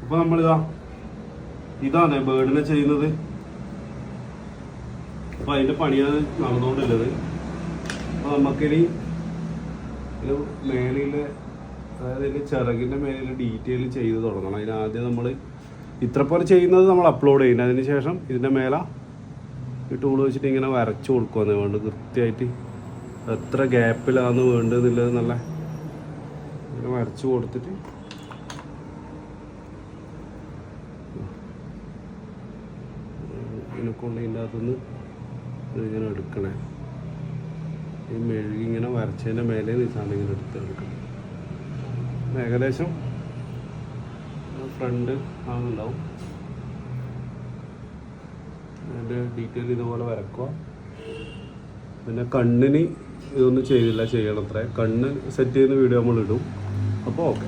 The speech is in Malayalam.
അപ്പോൾ ഇതാണ് ബേർഡിനെ ചെയ്യുന്നത്. അപ്പോൾ അതിൻ്റെ പണിയാണ് നടന്നുകൊണ്ടുള്ളത്. അപ്പോൾ നമുക്കിനി ഇത് മേലിലെ, അതായത് ഇതിൻ്റെ ചിറകിൻ്റെ മേലിൽ ഡീറ്റെയിൽ ചെയ്ത് തുടങ്ങണം. അതിനാദ്യം നമ്മൾ ഇത്ര പോലെ ചെയ്യുന്നത് നമ്മൾ അപ്ലോഡ് ചെയ്യുന്നത്. അതിന് ശേഷം ഇതിൻ്റെ മേലെ ഈ ടൂൾ വെച്ചിട്ട് ഇങ്ങനെ വരച്ചു കൊടുക്കുകയെന്ന് വേണ്ടത് കൃത്യമായിട്ട് എത്ര ഗ്യാപ്പിലാണ് വേണ്ടതെന്നുള്ളത് നല്ല ഇങ്ങനെ വരച്ചു കൊടുത്തിട്ട് ഇതിനെക്കൊണ്ട് ഇതിൻ്റെ അകത്തുനിന്ന് ഇതിങ്ങനെ എടുക്കണേ. ഈ മെഴുകി ഇങ്ങനെ വരച്ചതിൻ്റെ മേലെ നിസാണ് ഇങ്ങനെ എടുക്കണം. ഏകദേശം ഫ്രണ്ട് ആകുന്നുണ്ടാവും. അതിൻ്റെ ഡീറ്റെയിൽ ഇതുപോലെ വരക്കുക. പിന്നെ കണ്ണിന് ഇതൊന്നും ചെയ്യണത്രേ. കണ്ണ് സെറ്റ് ചെയ്യുന്ന വീഡിയോ നമ്മൾ ഇടും. അപ്പോൾ ഓക്കെ.